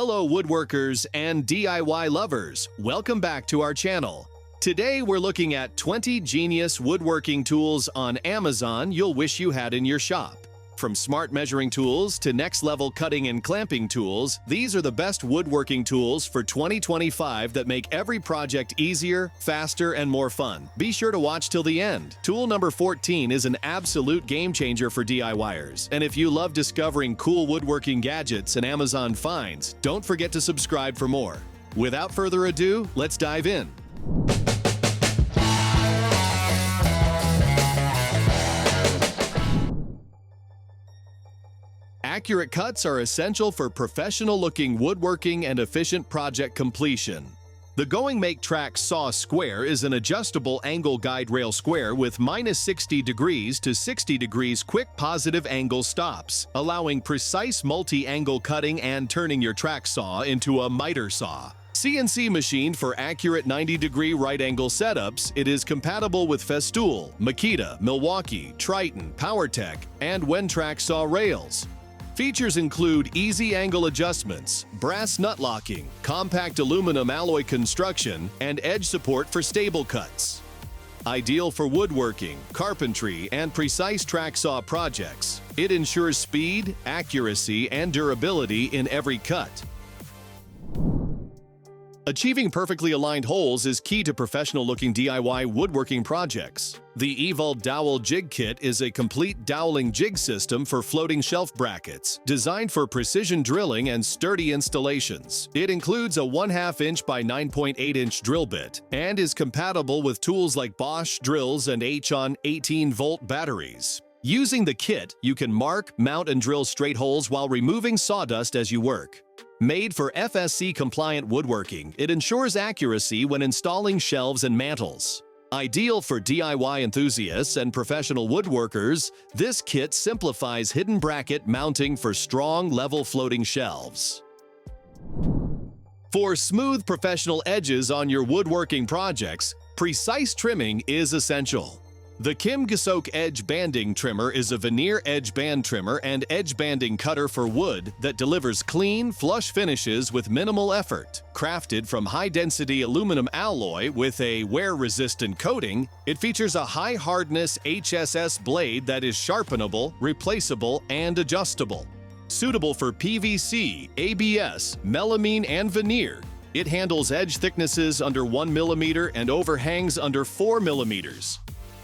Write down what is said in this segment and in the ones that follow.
Hello woodworkers and DIY lovers, welcome back to our channel. Today we're looking at 20 genius woodworking tools on Amazon you'll wish you had in your shop. From smart measuring tools to next-level cutting and clamping tools, these are the best woodworking tools for 2025 that make every project easier, faster, and more fun. Be sure to watch till the end. Tool number 14 is an absolute game changer for DIYers. And if you love discovering cool woodworking gadgets and Amazon finds, don't forget to subscribe for more. Without further ado, let's dive in. Accurate cuts are essential for professional-looking woodworking and efficient project completion. The Going Make Track Saw Square is an adjustable angle guide rail square with -60 degrees to 60 degrees quick positive angle stops, allowing precise multi-angle cutting and turning your track saw into a miter saw. CNC machined for accurate 90-degree right-angle setups, it is compatible with Festool, Makita, Milwaukee, Triton, PowerTech, and Wentrack saw rails. Features include easy angle adjustments, brass nut locking, compact aluminum alloy construction, and edge support for stable cuts. Ideal for woodworking, carpentry, and precise track saw projects, it ensures speed, accuracy, and durability in every cut. Achieving perfectly aligned holes is key to professional-looking DIY woodworking projects. The EVALD Dowel Jig Kit is a complete doweling jig system for floating shelf brackets, designed for precision drilling and sturdy installations. It includes a 1/2 inch by 9.8 inch drill bit and is compatible with tools like Bosch drills and HOTO 18-volt batteries. Using the kit, you can mark, mount, and drill straight holes while removing sawdust as you work. Made for FSC-compliant woodworking, it ensures accuracy when installing shelves and mantels. Ideal for DIY enthusiasts and professional woodworkers, this kit simplifies hidden bracket mounting for strong, level floating shelves. For smooth professional edges on your woodworking projects, precise trimming is essential. The Kimgsoak Edge Banding Trimmer is a veneer edge band trimmer and edge banding cutter for wood that delivers clean, flush finishes with minimal effort. Crafted from high-density aluminum alloy with a wear-resistant coating, it features a high-hardness HSS blade that is sharpenable, replaceable, and adjustable. Suitable for PVC, ABS, melamine, and veneer, it handles edge thicknesses under 1 mm and overhangs under 4 mm.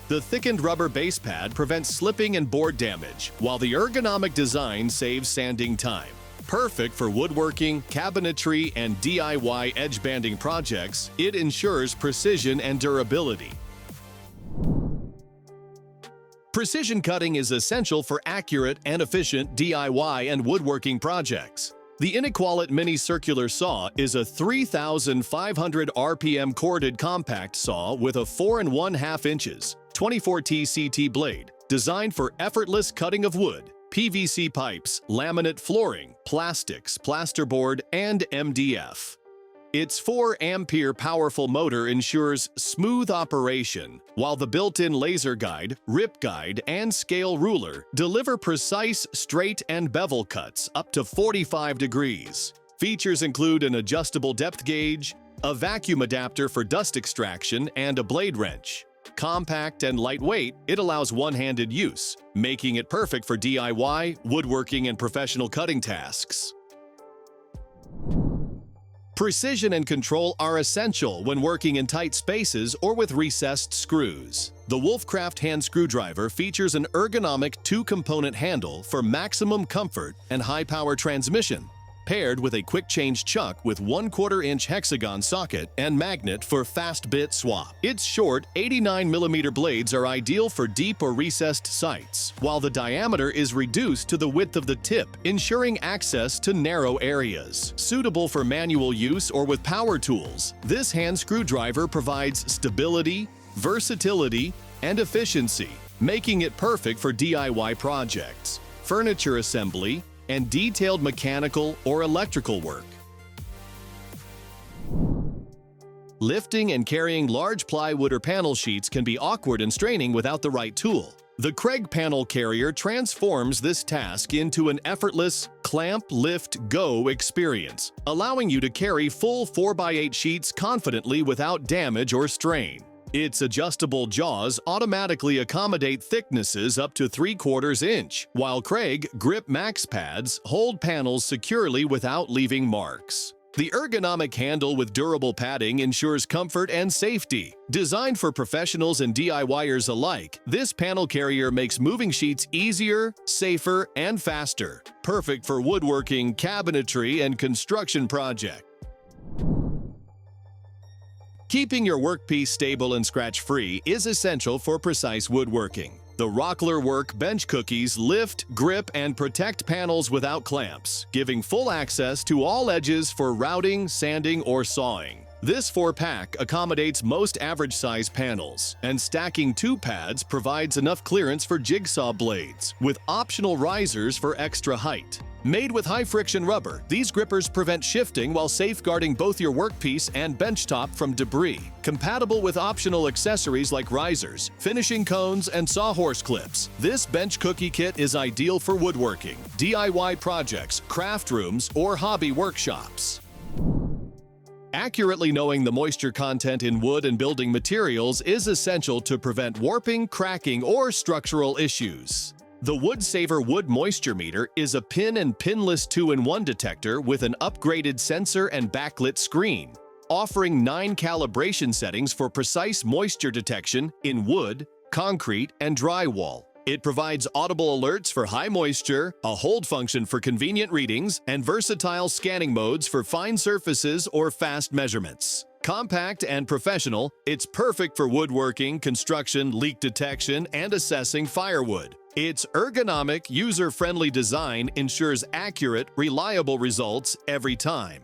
The thickened rubber base pad prevents slipping and board damage, while the ergonomic design saves sanding time. Perfect for woodworking, cabinetry, and DIY edge banding projects, it ensures precision and durability. Precision cutting is essential for accurate and efficient DIY and woodworking projects. The Inequalit Mini Circular Saw is a 3,500 RPM corded compact saw with a 4 1/2 inches, 24T CT blade, designed for effortless cutting of wood, PVC pipes, laminate flooring, plastics, plasterboard, and MDF. Its 4-ampere powerful motor ensures smooth operation, while the built-in laser guide, rip guide, and scale ruler deliver precise, straight, and bevel cuts up to 45 degrees. Features include an adjustable depth gauge, a vacuum adapter for dust extraction, and a blade wrench. Compact and lightweight, it allows one-handed use, making it perfect for DIY, woodworking, and professional cutting tasks. Precision and control are essential when working in tight spaces or with recessed screws. The Wolfcraft Hand screwdriver features an ergonomic 2-component handle for maximum comfort and high-power transmission, paired with a quick-change chuck with 1/4 inch hexagon socket and magnet for fast bit swap. Its short 89 mm blades are ideal for deep or recessed sites, while the diameter is reduced to the width of the tip, ensuring access to narrow areas. Suitable for manual use or with power tools, this hand screwdriver provides stability, versatility, and efficiency, making it perfect for DIY projects, furniture assembly, and detailed mechanical or electrical work. Lifting and carrying large plywood or panel sheets can be awkward and straining without the right tool. The Kreg panel carrier transforms this task into an effortless clamp, lift, go experience, allowing you to carry full 4x8 sheets confidently without damage or strain. Its adjustable jaws automatically accommodate thicknesses up to 3/4 inch, while Kreg Grip Max pads hold panels securely without leaving marks. The ergonomic handle with durable padding ensures comfort and safety. Designed for professionals and DIYers alike, this panel carrier makes moving sheets easier, safer, and faster. Perfect for woodworking, cabinetry, and construction projects. Keeping your workpiece stable and scratch-free is essential for precise woodworking. The Rockler Work bench cookies lift, grip, and protect panels without clamps, giving full access to all edges for routing, sanding, or sawing. This 4-pack accommodates most average-size panels, and stacking 2 pads provides enough clearance for jigsaw blades, with optional risers for extra height. Made with high-friction rubber, these grippers prevent shifting while safeguarding both your workpiece and benchtop from debris. Compatible with optional accessories like risers, finishing cones, and sawhorse clips, this bench cookie kit is ideal for woodworking, DIY projects, craft rooms, or hobby workshops. Accurately knowing the moisture content in wood and building materials is essential to prevent warping, cracking, or structural issues. The WoodSavr Wood Moisture Meter is a pin and pinless 2-in-1 detector with an upgraded sensor and backlit screen, offering 9 calibration settings for precise moisture detection in wood, concrete, and drywall. It provides audible alerts for high moisture, a hold function for convenient readings, and versatile scanning modes for fine surfaces or fast measurements. Compact and professional, it's perfect for woodworking, construction, leak detection, and assessing firewood. Its ergonomic, user-friendly design ensures accurate, reliable results every time.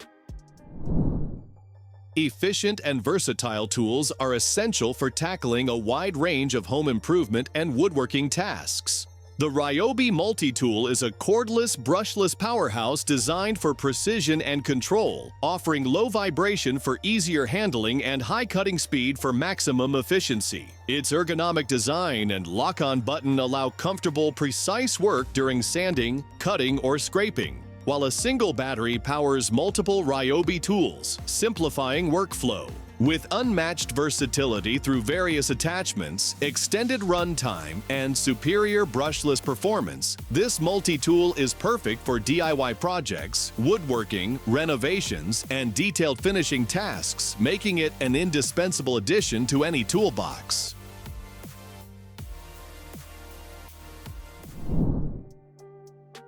Efficient and versatile tools are essential for tackling a wide range of home improvement and woodworking tasks. The Ryobi multi-tool is a cordless, brushless powerhouse designed for precision and control, offering low vibration for easier handling and high cutting speed for maximum efficiency. Its ergonomic design and lock-on button allow comfortable, precise work during sanding, cutting, or scraping, while a single battery powers multiple Ryobi tools, simplifying workflow. With unmatched versatility through various attachments, extended runtime, and superior brushless performance, this multi-tool is perfect for DIY projects, woodworking, renovations, and detailed finishing tasks, making it an indispensable addition to any toolbox.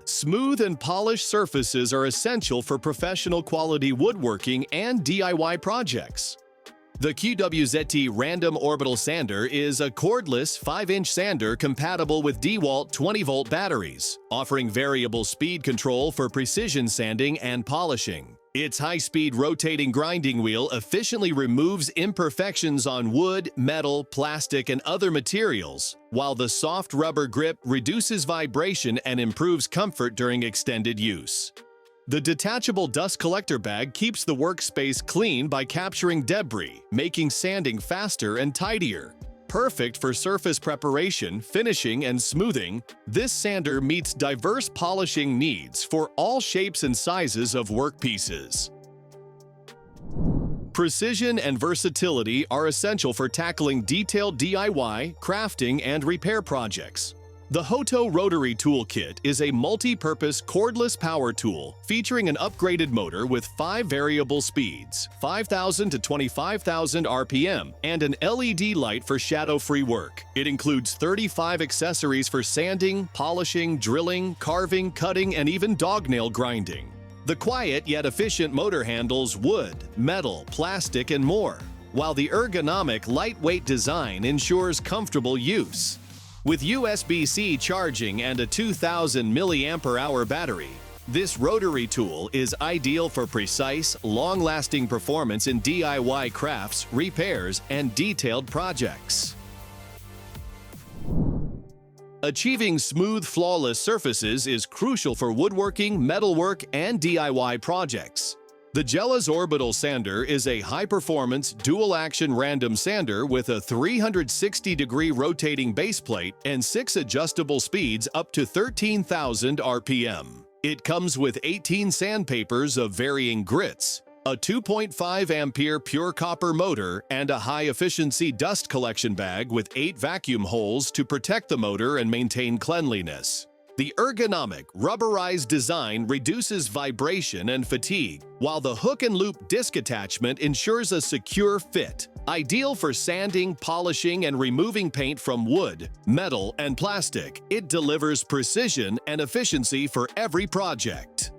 Smooth and polished surfaces are essential for professional quality woodworking and DIY projects. The KUWZTY Random Orbital Sander is a cordless 5-inch sander compatible with DeWalt 20-volt batteries, offering variable speed control for precision sanding and polishing. Its high-speed rotating grinding wheel efficiently removes imperfections on wood, metal, plastic, and other materials, while the soft rubber grip reduces vibration and improves comfort during extended use. The detachable dust collector bag keeps the workspace clean by capturing debris, making sanding faster and tidier. Perfect for surface preparation, finishing, and smoothing, this sander meets diverse polishing needs for all shapes and sizes of workpieces. Precision and versatility are essential for tackling detailed DIY, crafting, and repair projects. The HOTO Rotary Toolkit is a multi-purpose cordless power tool featuring an upgraded motor with 5 variable speeds, 5,000 to 25,000 RPM, and an LED light for shadow-free work. It includes 35 accessories for sanding, polishing, drilling, carving, cutting, and even dognail grinding. The quiet yet efficient motor handles wood, metal, plastic, and more, while the ergonomic, lightweight design ensures comfortable use. With USB-C charging and a 2,000 mAh battery, this rotary tool is ideal for precise, long-lasting performance in DIY crafts, repairs, and detailed projects. Achieving smooth, flawless surfaces is crucial for woodworking, metalwork, and DIY projects. The Jellas Orbital sander is a high-performance, dual-action random sander with a 360-degree rotating base plate and 6 adjustable speeds up to 13,000 RPM. It comes with 18 sandpapers of varying grits, a 2.5-ampere pure copper motor, and a high-efficiency dust collection bag with 8 vacuum holes to protect the motor and maintain cleanliness. The ergonomic, rubberized design reduces vibration and fatigue, while the hook and loop disc attachment ensures a secure fit. Ideal for sanding, polishing, and removing paint from wood, metal, and plastic, it delivers precision and efficiency for every project.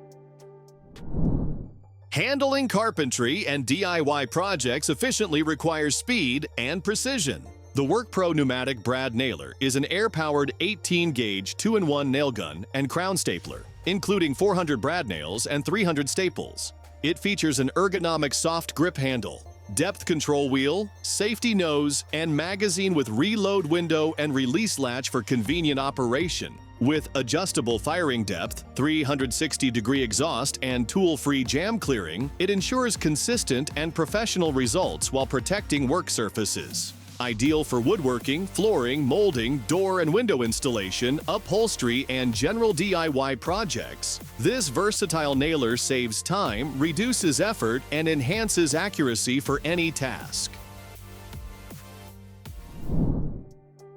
Handling carpentry and DIY projects efficiently requires speed and precision. The WORKPRO Pneumatic Brad Nailer is an air-powered 18-gauge 2-in-1 nail gun and crown stapler, including 400 brad nails and 300 staples. It features an ergonomic soft grip handle, depth control wheel, safety nose, and magazine with reload window and release latch for convenient operation. With adjustable firing depth, 360-degree exhaust, and tool-free jam clearing, it ensures consistent and professional results while protecting work surfaces. Ideal for woodworking, flooring, molding, door and window installation, upholstery, and general DIY projects, this versatile nailer saves time, reduces effort, and enhances accuracy for any task.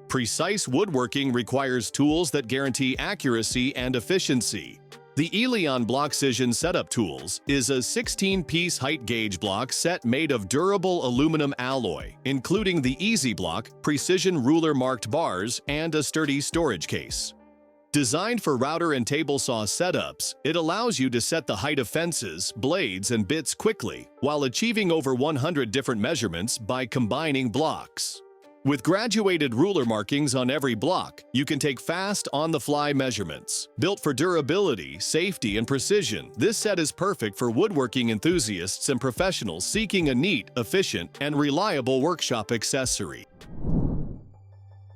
Precise woodworking requires tools that guarantee accuracy and efficiency. The Eleon Blockcision Setup Tools is a 16-piece height gauge block set made of durable aluminum alloy, including the Easy Block, precision ruler-marked bars, and a sturdy storage case. Designed for router and table saw setups, it allows you to set the height of fences, blades, and bits quickly, while achieving over 100 different measurements by combining blocks. With graduated ruler markings on every block, you can take fast, on-the-fly measurements. Built for durability, safety, and precision, this set is perfect for woodworking enthusiasts and professionals seeking a neat, efficient, and reliable workshop accessory.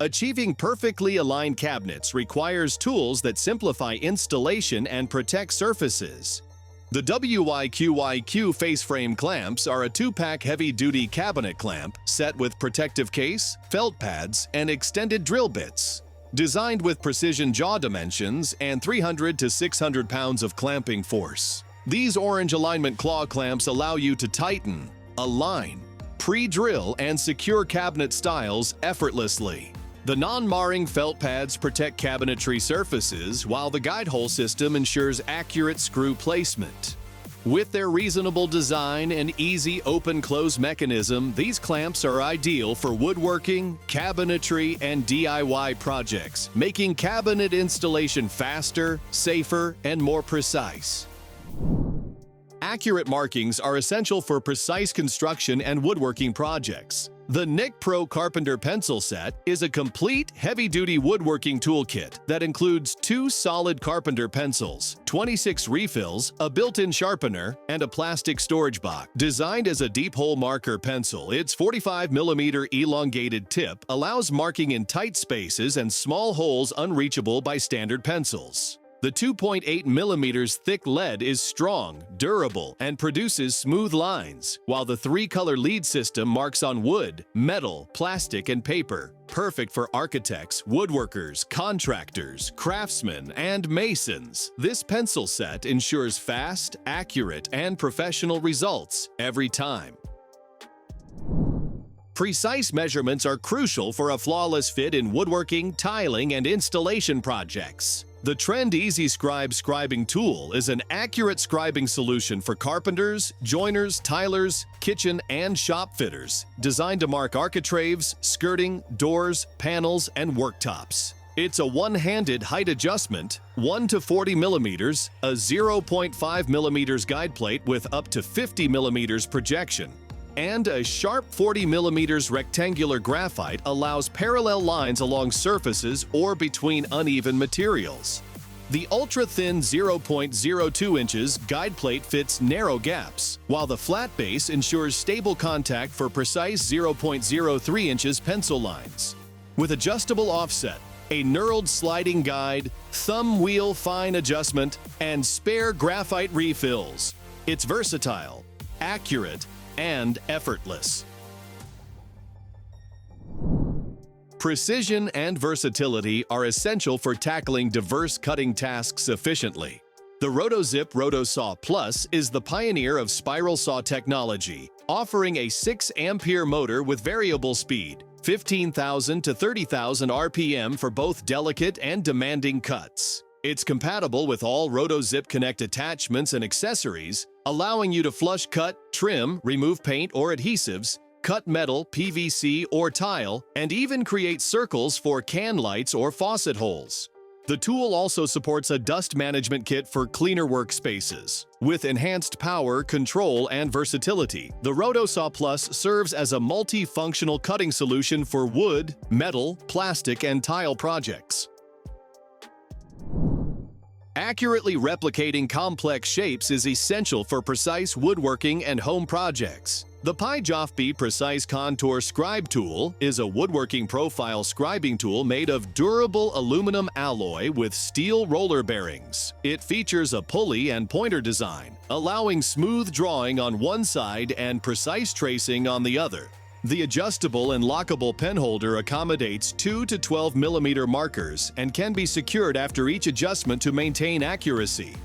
Achieving perfectly aligned cabinets requires tools that simplify installation and protect surfaces. The WYQYQ face frame clamps are a 2-pack heavy-duty cabinet clamp set with protective case, felt pads, and extended drill bits. Designed with precision jaw dimensions and 300 to 600 pounds of clamping force. These orange alignment claw clamps allow you to tighten, align, pre-drill, and secure cabinet styles effortlessly. The non-marring felt pads protect cabinetry surfaces, while the guide hole system ensures accurate screw placement. With their reasonable design and easy open-close mechanism, these clamps are ideal for woodworking, cabinetry, and DIY projects, making cabinet installation faster, safer, and more precise. Accurate markings are essential for precise construction and woodworking projects. The Nicpro Carpenter Pencil Set is a complete, heavy-duty woodworking toolkit that includes 2 solid Carpenter pencils, 26 refills, a built-in sharpener, and a plastic storage box. Designed as a deep-hole marker pencil, its 45mm elongated tip allows marking in tight spaces and small holes unreachable by standard pencils. The 2.8mm thick lead is strong, durable, and produces smooth lines, while the 3-color lead system marks on wood, metal, plastic, and paper, perfect for architects, woodworkers, contractors, craftsmen, and masons. This pencil set ensures fast, accurate, and professional results every time. Precise measurements are crucial for a flawless fit in woodworking, tiling, and installation projects. The Trend EasyScribe scribing tool is an accurate scribing solution for carpenters, joiners, tilers, kitchen, and shop fitters, designed to mark architraves, skirting, doors, panels, and worktops. It's a one-handed height adjustment, 1 to 40 millimeters, a 0.5 millimeters guide plate with up to 50 millimeters projection, and a sharp 40mm rectangular graphite allows parallel lines along surfaces or between uneven materials. The ultra-thin 0.02 inches guide plate fits narrow gaps, while the flat base ensures stable contact for precise 0.03 inches pencil lines. With adjustable offset, a knurled sliding guide, thumb wheel fine adjustment, and spare graphite refills, It's versatile, accurate, and effortless. Precision and versatility are essential for tackling diverse cutting tasks efficiently. The RotoZip RotoSaw Plus is the pioneer of spiral saw technology, offering a 6-ampere motor with variable speed, 15,000 to 30,000 RPM for both delicate and demanding cuts. It's compatible with all RotoZip Connect attachments and accessories, allowing you to flush cut, trim, remove paint or adhesives, cut metal, PVC, or tile, and even create circles for can lights or faucet holes. The tool also supports a dust management kit for cleaner workspaces. With enhanced power, control, and versatility, the RotoSaw Plus serves as a multifunctional cutting solution for wood, metal, plastic, and tile projects. Accurately replicating complex shapes is essential for precise woodworking and home projects. The PieJoFpy Precise Contour Scribe tool is a woodworking profile scribing tool made of durable aluminum alloy with steel roller bearings. It features a pulley and pointer design, allowing smooth drawing on one side and precise tracing on the other. The adjustable and lockable pen holder accommodates 2 to 12 mm markers and can be secured after each adjustment to maintain accuracy.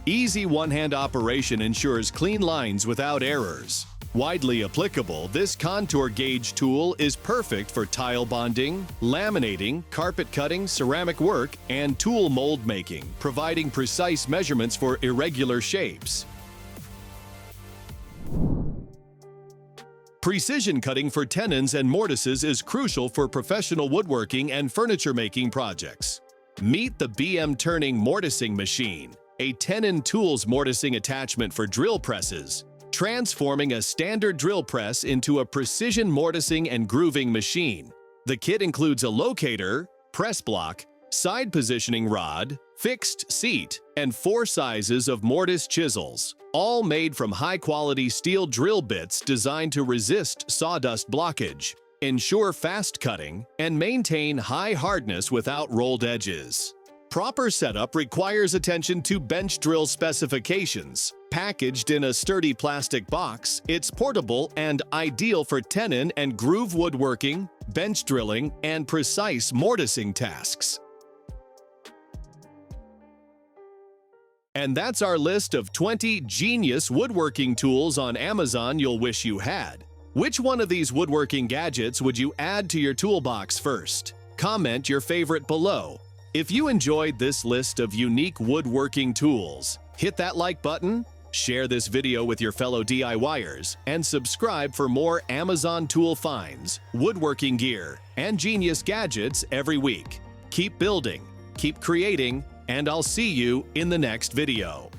Easy one-hand operation ensures clean lines without errors. Widely applicable, this contour gauge tool is perfect for tile bonding, laminating, carpet cutting, ceramic work, and tool mold making, providing precise measurements for irregular shapes. Precision cutting for tenons and mortises is crucial for professional woodworking and furniture making projects. Meet the BMTURNING mortising machine, a tenon tools mortising attachment for drill presses, transforming a standard drill press into a precision mortising and grooving machine. The kit includes a locator, press block, side positioning rod, fixed seat, and 4 sizes of mortise chisels, all made from high-quality steel drill bits designed to resist sawdust blockage, ensure fast cutting, and maintain high hardness without rolled edges. Proper setup requires attention to bench drill specifications. Packaged in a sturdy plastic box, it's portable and ideal for tenon and groove woodworking, bench drilling, and precise mortising tasks. And that's our list of 20 genius woodworking tools on Amazon you'll wish you had. Which one of these woodworking gadgets would you add to your toolbox first? Comment your favorite below. If you enjoyed this list of unique woodworking tools, hit that like button, share this video with your fellow DIYers, and subscribe for more Amazon tool finds, woodworking gear, and genius gadgets every week. Keep building, keep creating, and I'll see you in the next video.